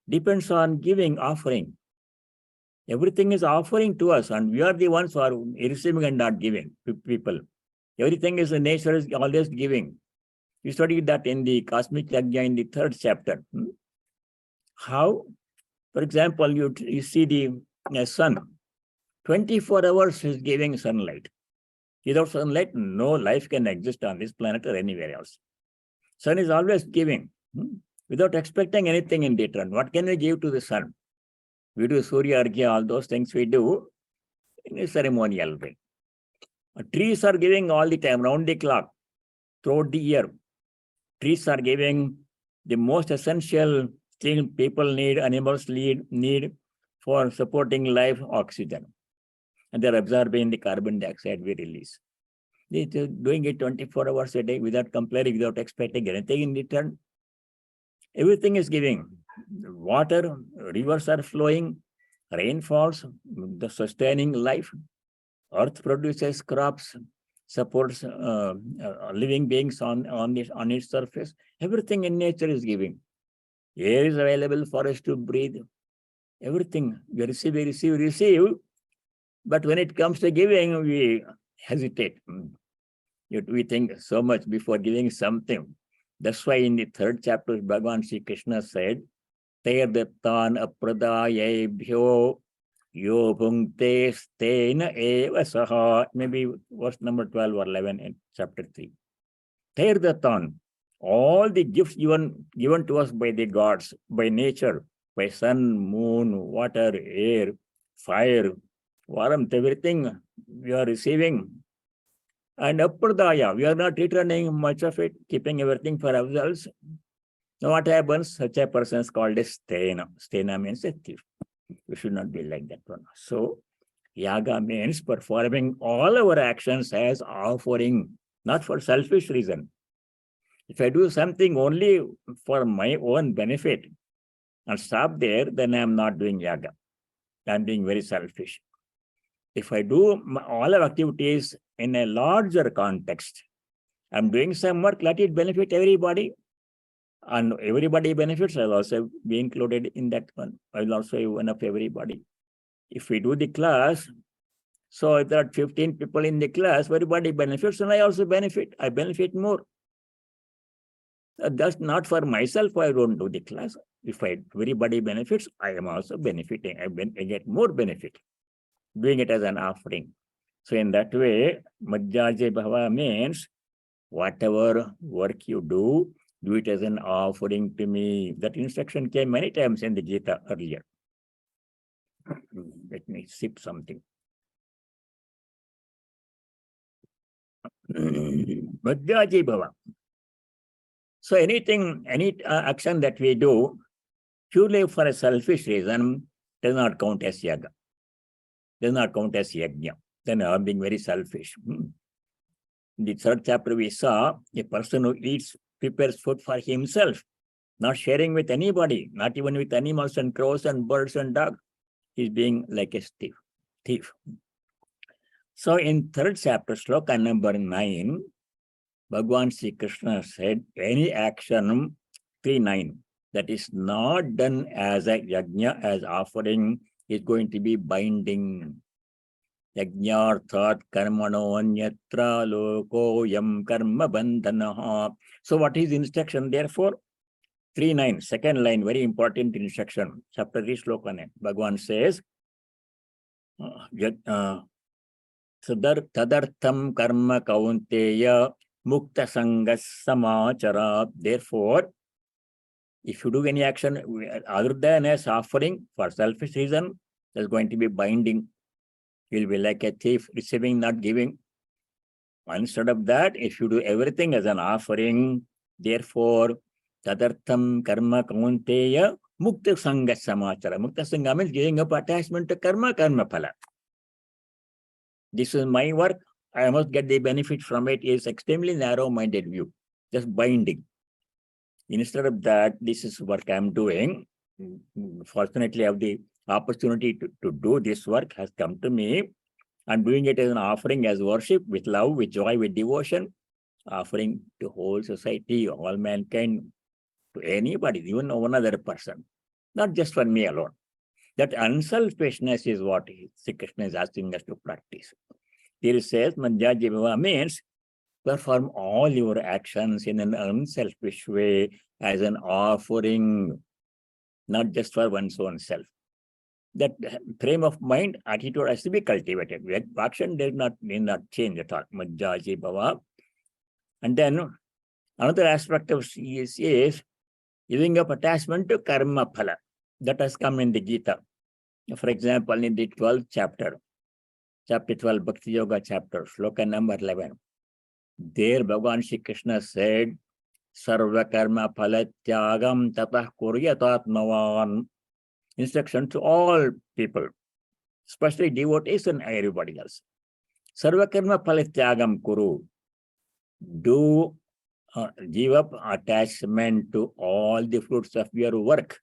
depends on giving, offering. Everything is offering to us, and we are the ones who are receiving and not giving people. Everything is, the nature is always giving. We studied that in the Cosmic Yajna in the 3rd chapter. How? For example, you see the sun. 24 hours is giving sunlight. Without sunlight, no life can exist on this planet or anywhere else. Sun is always giving, without expecting anything in return. What can we give to the sun? We do Surya Arghya, all those things we do in a ceremonial way. Trees are giving all the time, round the clock, throughout the year. Trees are giving the most essential thing people need, animals need for supporting life, oxygen. And they're absorbing the carbon dioxide we release. They're doing it 24 hours a day without complaining, without expecting anything in return. Everything is giving. Water, rivers are flowing, rain falls, the sustaining life. Earth produces crops, supports living beings on its surface. Everything in nature is giving. Air is available for us to breathe. Everything we receive. But when it comes to giving, we hesitate. We think so much before giving something. That's why in the 3rd chapter, Bhagavan Sri Krishna said, Ter dattan apradayebhyo yo bhungte stena eva saha. Maybe verse number 12 or 11 in chapter 3. Ter dattan, all the gifts given to us by the gods, by nature, by sun, moon, water, air, fire, warmth, everything we are receiving. And apradaya, we are not returning much of it, keeping everything for ourselves. Now what happens? Such a person is called a stena. Stena means a thief. We should not be like that one. So yaga means performing all our actions as offering, not for selfish reason. If I do something only for my own benefit and stop there, then I am not doing yaga. I am being very selfish. If I do all our activities in a larger context, I'm doing some work, let it benefit everybody. And everybody benefits, I'll also be included in that one. I'll also be one of everybody. If we do the class, so if there are 15 people in the class, everybody benefits, and I also benefit. I benefit more. That's not for myself, I don't do the class. If everybody benefits, I am also benefiting. I get more benefit, doing it as an offering. So in that way, Madhyaji Bhava means whatever work you do it as an offering to me. That instruction came many times in the Gita earlier. Let me sip something. Madhyaji Bhava. So anything, any action that we do purely for a selfish reason does not count as yaga, does not count as yajna. Then I'm being very selfish. In the third chapter, we saw a person who eats, prepares food for himself, not sharing with anybody, not even with animals and crows and birds and dogs. He's being like a thief. So in third chapter, sloka number 9, Bhagavan Sri Krishna said, any action, 3:9, that is not done as a yajna, as offering, is going to be binding. Yajnarthat karmano anyatra loko yam karma bandhanaha. So what is the instruction? Therefore, 3:9, second line, very important instruction. Chapter 3, sloka 9. Bhagavan says, tadartham karma kaunteya mukta sangas samachara. Therefore, if you do any action other than as offering for selfish reason, there's going to be binding. You'll be like a thief, receiving, not giving. Instead of that, if you do everything as an offering, therefore, tadartham karma kaunteya mukta sangas samachara. Mukta sangha means giving up attachment to karma phala. This is my work, I must get the benefit from it, is extremely narrow-minded view, just binding. Instead of that, this is what I'm doing. Fortunately, I have the opportunity to do this work has come to me. I'm doing it as an offering, as worship, with love, with joy, with devotion, offering to whole society, all mankind, to anybody, even one other person, not just for me alone. That unselfishness is what Sri Krishna is asking us to practice. Here it says, Manjaji Bhava means perform all your actions in an unselfish way as an offering, not just for one's own self. That frame of mind, attitude has to be cultivated. Action need not change at all. Manjaji Bhava. And then another aspect of is giving up attachment to karma phala. That has come in the Gita. For example, in the 12th chapter 12, Bhakti Yoga chapter, sloka number 11. There, Bhagavan Shri Krishna said, Sarva karma phalatyagam tatah kuryatatmavan. Instruction to all people, especially devotees and everybody else. Sarva karma phalatyagam kuru. Do give up attachment to all the fruits of your work.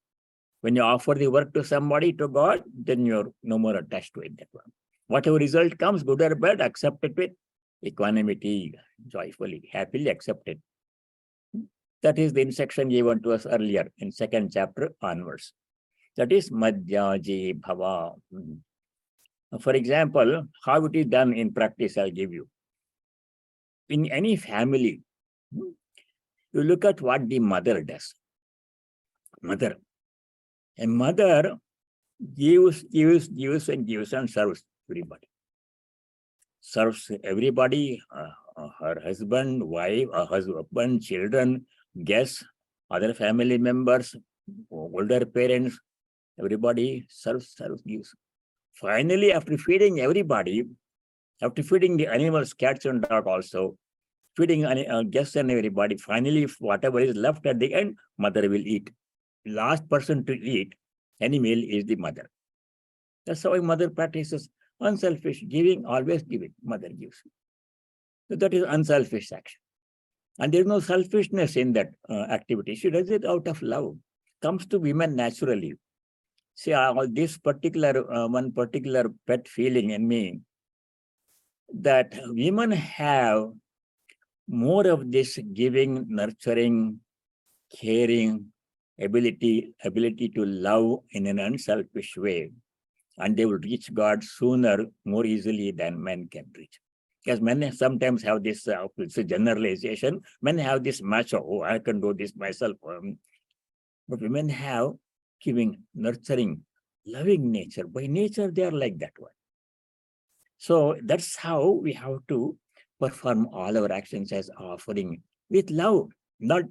When you offer the work to somebody, to God, then you're no more attached to it. That one. Whatever result comes, good or bad, accept it with equanimity, joyfully, happily accept it. That is the instruction given to us earlier in second chapter onwards. That is Madhyaji Bhava. For example, how it is done in practice, I'll give you. In any family, you look at what the mother does. A mother gives and serves everybody. Serves everybody, her husband, wife, husband, children, guests, other family members, older parents, everybody serves, gives. Finally, after feeding everybody, after feeding the animals, cats and dogs also, feeding guests and everybody, finally, whatever is left at the end, mother will eat. Last person to eat any meal is the mother. That's how a mother practices unselfish giving, always giving. Mother gives. So that is unselfish action. And there is no selfishness in that activity. She does it out of love. Comes to women naturally. See, this particular, one particular pet feeling in me, that women have more of this giving, nurturing, caring, ability to love in an unselfish way, and they will reach God sooner, more easily than men can reach. Because men sometimes have this it's a generalization. Men have this macho, oh, I can do this myself. But women have giving, nurturing, loving nature. By nature, they are like that one. So that's how we have to perform all our actions as offering with love. Not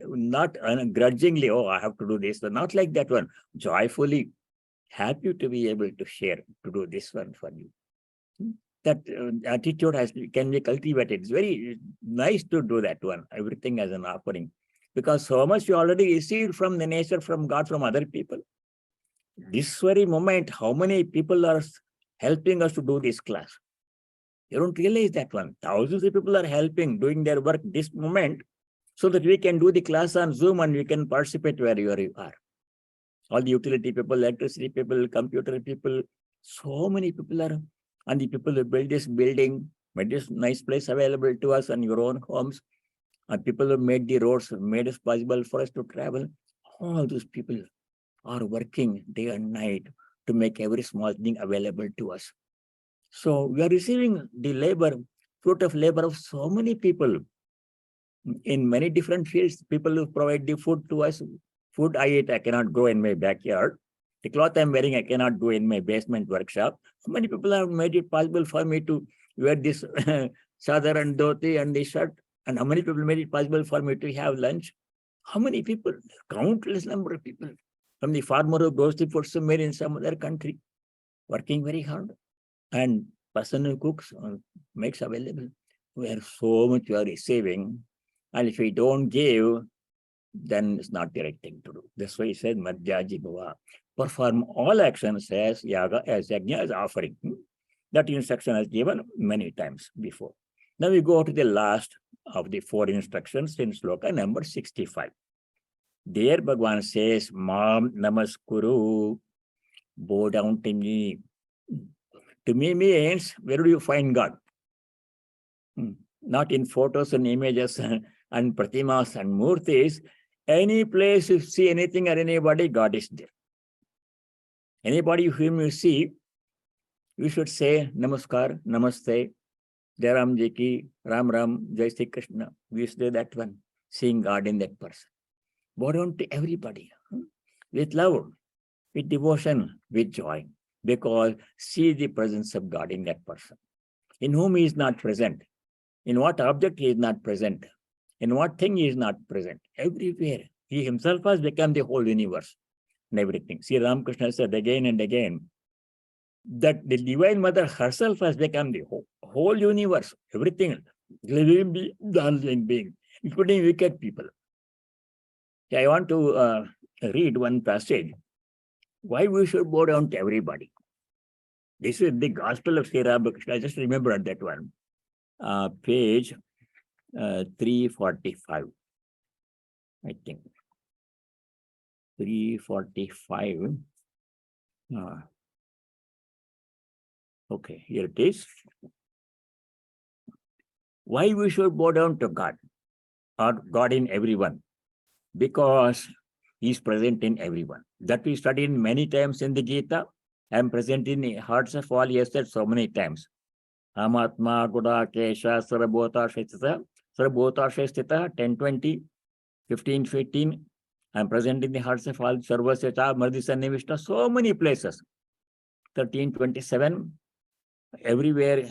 grudgingly, oh, I have to do this. Not like that one. Joyfully, happy to be able to share, to do this one for you. That attitude can be cultivated. It's very nice to do that one. Everything as an offering. because so much we already received from the nature, from God, from other people. This very moment, how many people are helping us to do this class? You don't realize that one. Thousands of people are helping, doing their work this moment, so that we can do the class on Zoom and we can participate wherever you are. All the utility people, electricity people, computer people, so many people are, and the people who build this building, made this nice place available to us and your own homes, and people who made the roads, made it possible for us to travel. All those people are working day and night to make every small thing available to us. So we are receiving the labor, fruit of labor of so many people in many different fields. People who provide the food to us. Food I eat, I cannot grow in my backyard. The cloth I'm wearing, I cannot do in my basement workshop. How many people have made it possible for me to wear this chadar and dhoti and this shirt? And how many people made it possible for me to have lunch? How many people? Countless number of people. From the farmer who goes to put some meal in some other country, working very hard. And person who cooks makes available. Where so much we are receiving. And if we don't give, then it's not the right thing to do. That's why he said, Madhyaji Bhava. Perform all actions as yaga, as yajna, as offering. That instruction is given many times before. Now we go to the last of the 4 instructions in sloka number 65. There Bhagavan says, Mam namaskuru, bow down to me. To me means, where do you find God? Not in photos and images and pratimas and murtis. Any place you see anything or anybody, God is there. Anybody whom you see, you should say Namaskar, Namaste, Jai Ram Ji ki, Ram Ram, Jai Sri Krishna. We say that one, seeing God in that person. Bow down to everybody with love, with devotion, with joy, because see the presence of God in that person, in whom he is not present, in what object he is not present, in what thing he is not present. Everywhere. He himself has become the whole universe and everything. Sri Ramakrishna said again and again that the Divine Mother herself has become the whole universe, everything, living being, non-living being, including wicked people. I want to read one passage. Why we should bow down to everybody. This is the Gospel of Sri Ramakrishna. I just remembered that one. Page 345, I think. 345. Okay, here it is. Why we should bow down to God, or God in everyone? Because he is present in everyone. That we studied many times in the Gita. I am present in the hearts of all. He has said so many times. Amatma Guda Kesha Sarabhota Shestita, 10:20, 15:15. I am present in the hearts of all. Sarvaseta, Mardisa Nivishta, so many places. 13:27. Everywhere,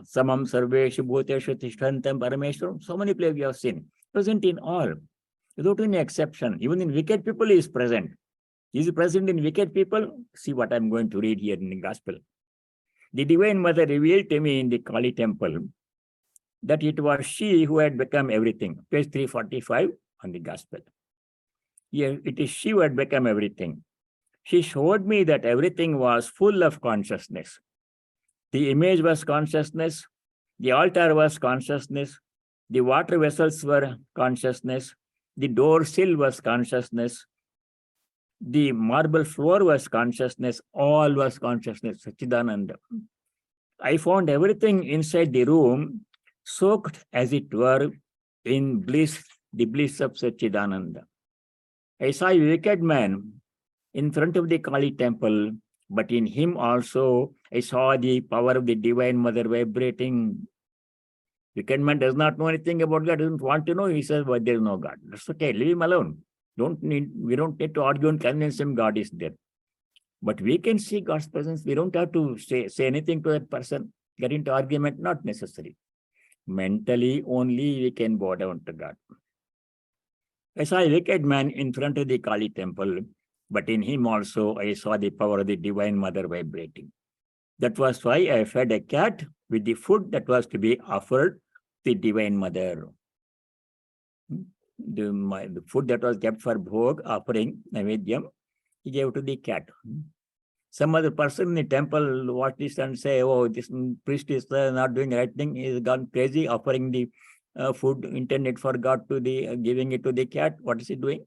Samam Sarveshu Bhuteshu Tishtantam Parameshwaram, so many places we have seen. Present in all, without any exception. Even in wicked people, he is present. Is he present in wicked people? See what I'm going to read here in the Gospel. The Divine Mother revealed to me in the Kali temple that it was she who had become everything. Page 345 on the Gospel. Here, it is she who had become everything. She showed me that everything was full of consciousness. The image was consciousness. The altar was consciousness. The water vessels were consciousness. The door sill was consciousness. The marble floor was consciousness. All was consciousness. Satchidananda. I found everything inside the room soaked, as it were, in bliss, the bliss of Satchidananda. I saw a wicked man in front of the Kali temple, but in him also I saw the power of the Divine Mother vibrating. Wicked man does not know anything about God, doesn't want to know. He says, but there is no God. That's okay, leave him alone. We don't need to argue and convince him God is there. But we can see God's presence. We don't have to say anything to that person, get into argument, not necessary. Mentally only we can bow down to God. I saw a wicked man in front of the Kali temple, but in him also I saw the power of the Divine Mother vibrating. That was why I fed a cat with the food that was to be offered to the Divine Mother. the food that was kept for bhog, offering, naivedyam, he gave to the cat. Some other person in the temple watch this and say, oh, this priest is not doing the right thing. He has gone crazy, offering the food intended for God to the giving it to the cat. What is he doing?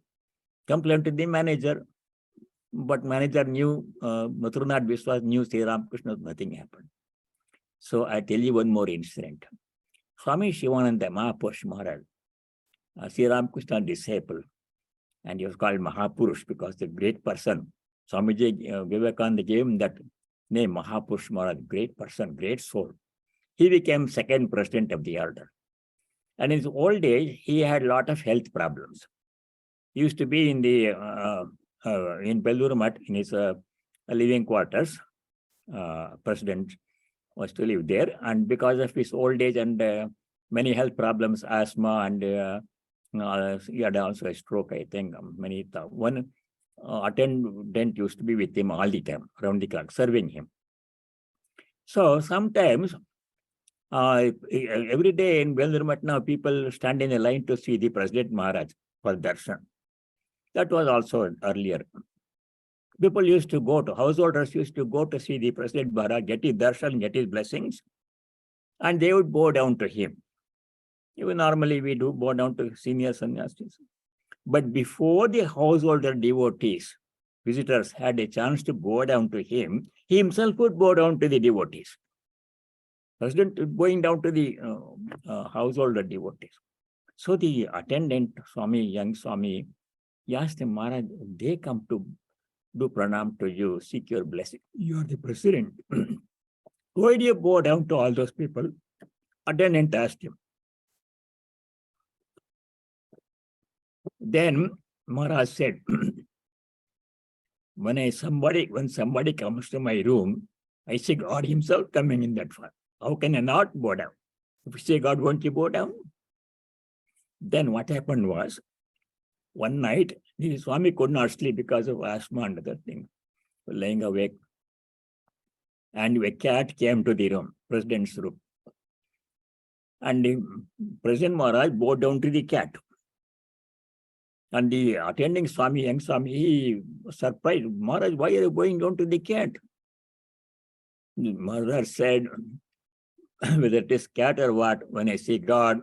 Complain to the manager. But manager knew, Mathurnath Biswas knew Sri Ramakrishna, nothing happened. So I tell you one more incident. Swami Shivananda Mahapurush Maharaj, Sri Ramakrishna disciple, and he was called Mahapurush because the great person. Swamiji Vivekananda gave him that name, Mahapurush Maharaj, great person, great soul. He became second president of the order. And in his old age, he had a lot of health problems. He used to be in the in Belur in his living quarters. President was to live there, and because of his old age and many health problems, asthma, and he had also a stroke, I think. One attendant used to be with him all the time, around the clock, serving him. So sometimes, every day in Belur now, people stand in a line to see the President Maharaj for darshan. That was also earlier. People used to go to, householders used to go to see the President Maharaj, get his darshan, get his blessings, and they would bow down to him. Even normally we do bow down to senior sannyasis. But before the householder devotees, visitors had a chance to bow down to him, he himself would bow down to the devotees. President going down to the householder devotees. So the attendant, young Swami, he asked him, Maharaj, they come to do pranam to you, seek your blessing. You are the president. Why do you bow down to all those people? Attendant asked him. Then Maharaj said, when somebody comes to my room, I see God himself coming in that form. How can I not bow down? If you say God, won't you bow down? Then what happened was, one night, the Swami could not sleep because of asthma and other things, lying awake. And a cat came to the room, President's room. And the President Maharaj bowed down to the cat. And the attending Swami, young Swami, he was surprised. Maharaj, why are you going down to the cat? The Maharaj said, whether it is cat or what, when I see God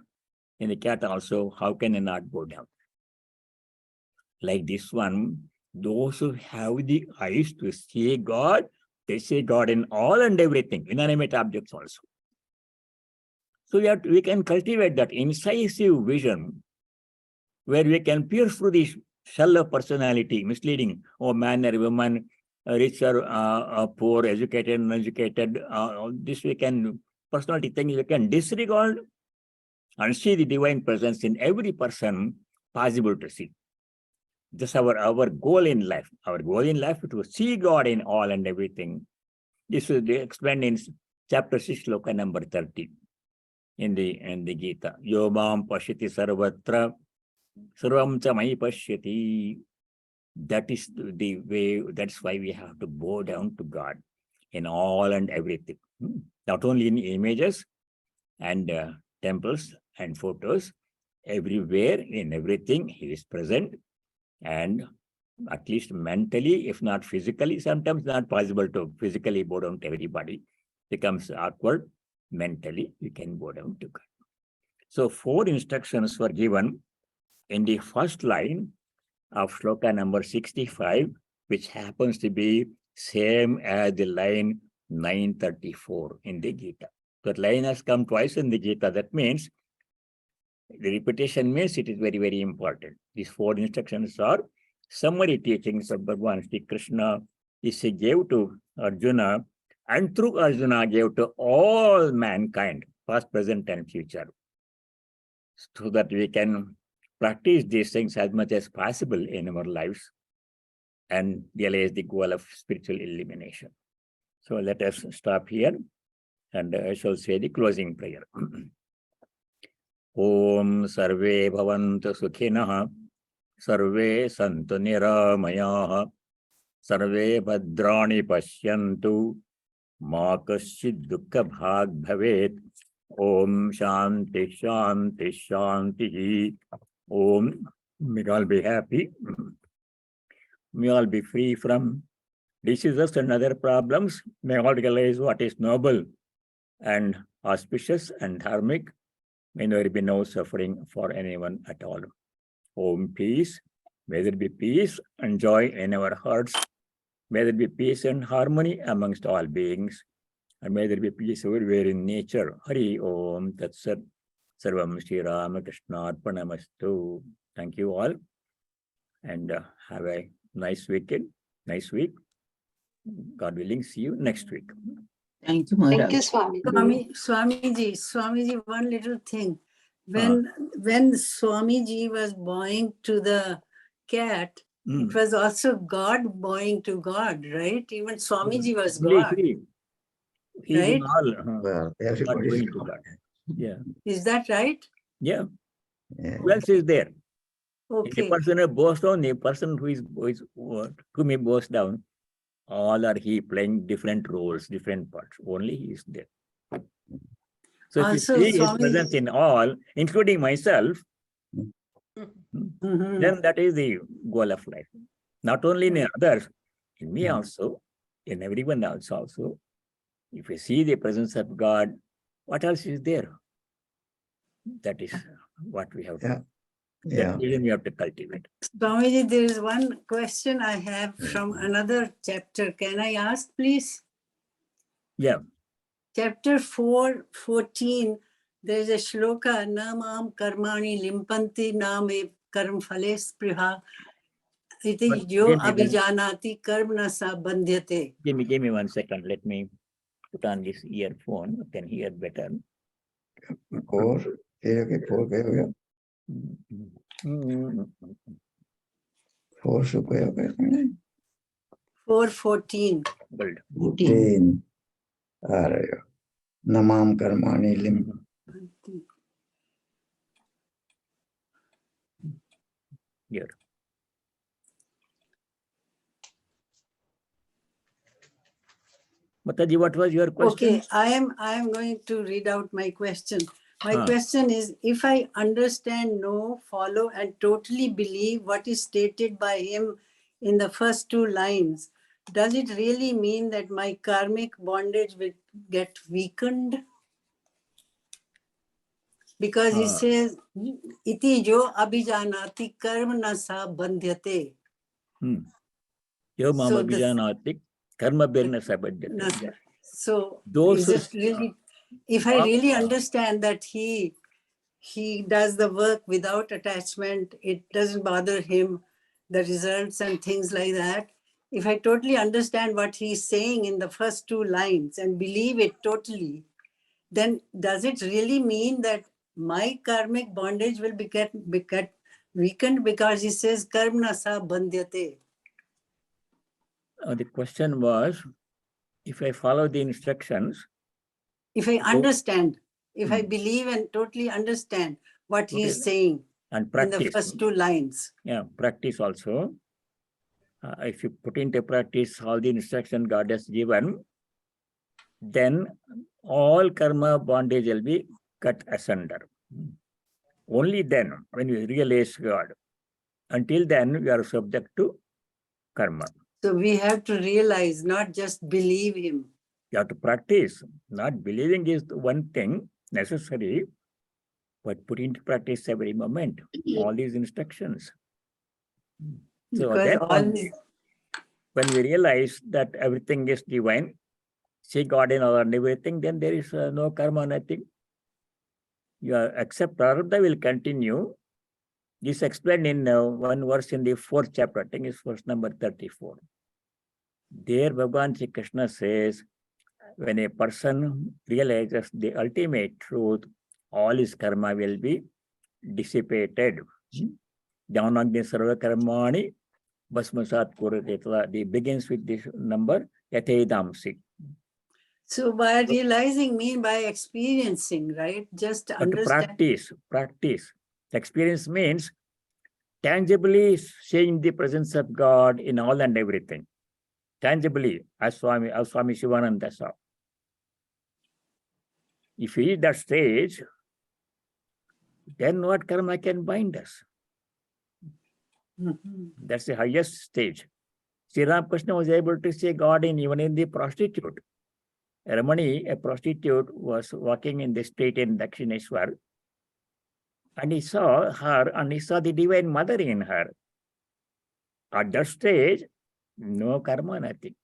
in the cat also, how can I not bow down? Like this one, those who have the eyes to see God, they see God in all and everything, inanimate objects also. So we can cultivate that incisive vision where we can pierce through the shell of personality, misleading, man or woman, rich or poor, educated, uneducated. This we can, personality things we can disregard and see the divine presence in every person possible to see. This is our goal in life. Our goal in life is to see God in all and everything. This is explained in chapter 6, sloka number 30 in the Gita. Yomam pashyati sarvatra sarvam cha mai pashyati. That is the way, that's why we have to bow down to God in all and everything. Not only in images and temples and photos, everywhere, in everything, He is present. And at least mentally, if not physically, sometimes not possible to physically bow down to everybody. Becomes awkward. Mentally, you can bow down to God. So 4 instructions were given in the first line of sloka number 65, which happens to be same as the line 934 in the Gita. That line has come twice in the Gita. That means the repetition means it is very, very important. These 4 instructions are summary teachings of Bhagavan Sri Krishna. He gave to Arjuna, and through Arjuna gave to all mankind, past, present, and future, so that we can practice these things as much as possible in our lives and realize the goal of spiritual illumination. So let us stop here, and I shall say the closing prayer. Om sarve bhavantu sukhinah, sarve santu niramayah, sarve bhadrani pashyantu, ma kaschid dukkha bhag bhavet. Om shanti shanti shanti. Om. May all be happy. May all be free from diseases and other problems. May all realize what is noble and auspicious and dharmic. May there be no suffering for anyone at all. Om peace. May there be peace and joy in our hearts. May there be peace and harmony amongst all beings. And may there be peace everywhere in nature. Hari Om Tat Sat. Sarvam Sri Ramakrishna Arpanamastu. Thank you all. And have a nice weekend, nice week. God willing, see you next week. Thank you, Maharaj. Thank you, Swami. Swamiji, one little thing. When Swamiji was bowing to the cat, it was also God bowing to God, right? Even Swamiji was God. He right? Well, everybody. God. Yeah. Is that right? Yeah. Yeah. Who else is there? Okay. The person who bows down, the person who may bows down, all are he playing different roles, different parts. Only he is there. So if you see his presence in all, including myself, then that is the goal of life. Not only in others, in me also, in everyone else also. If you see the presence of God, what else is there? That is what we have to. Yeah. Even we have to cultivate. Swamiji, there is one question I have from another chapter. Can I ask, please? Yeah. Chapter 4:14. There is a shloka, Namam karmani limpanti name karm phale spriha iti yo abhijanati karmna sa bandhyate. Give me 1 second. Let me put on this earphone. You can hear better. 4:14. 14. Namam karmani lim. Here. Mataji, what was your question? Okay, I am going to read out my question. My question is, if I understand, know, follow, and totally believe what is stated by him in the first 2 lines, does it really mean that my karmic bondage will get weakened? Because he says, iti jo abhijanati karmana sa bandhyate. Yo mam abhijanati karma birna sa bandhyate. So is it really, if I really understand that he does the work without attachment, it doesn't bother him, the results and things like that. If I totally understand what he's saying in the first 2 lines and believe it totally, then does it really mean that my karmic bondage will get weakened because he says karmna sa bandhyate? The question was, if I follow the instructions, if I understand, if I believe and totally understand what he is saying and practice, in the first 2 lines. Yeah, practice also. If you put into practice all the instruction God has given, then all karma bondage will be cut asunder. Only then, when you realize God. Until then, we are subject to karma. So we have to realize, not just believe him. You have to practice. Not believing is the one thing necessary, but put into practice every moment. All these instructions. So then, when we realize that everything is divine, see God in all and everything, then there is no karma, nothing. You accept Prarabdha will continue. This is explained in one verse in the 4th chapter. I think it's verse number 34. There, Bhagavan Sri Krishna says, when a person realizes the ultimate truth, all his karma will be dissipated. Jnanagni sarva karmani bhasmasat kurate. It begins with this number, yathedamsi. So by realizing mean by experiencing, right? Just understand. Practice. Experience means tangibly seeing the presence of God in all and everything. Tangibly, as Swami Shivananda saw. If we reach that stage, then what karma can bind us? That's the highest stage. Sri Ramakrishna was able to see God even in the prostitute. Ramani, a prostitute, was walking in the street in Dakshineshwar, and he saw her and he saw the Divine Mother in her. At that stage, no karma, nothing.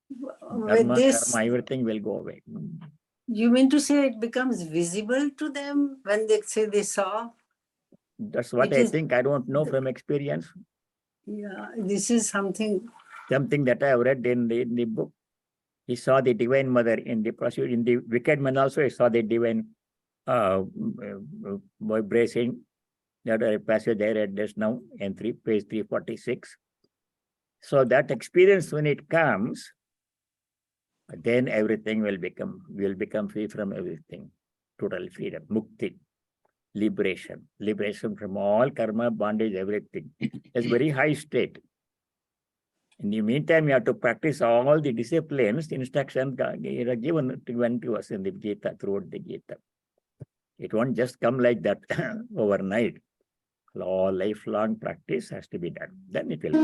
With Dharma, this, karma, everything will go away. you mean to say it becomes visible to them when they say they saw? That's what It I is- think. I don't know from experience. Yeah, this is something. Something that I have read in the book. He saw the Divine Mother in the prostitute. In the wicked man also, he saw the divine vibration. That a passage I read just now in page 346. So that experience, when it comes, then everything will become free from everything. Total freedom, mukti, liberation from all karma, bondage, everything. It's very high state. In the meantime, you have to practice all the disciplines, instructions given to us in the Gita, throughout the Gita. It won't just come like that overnight. All lifelong practice has to be done. Then it will.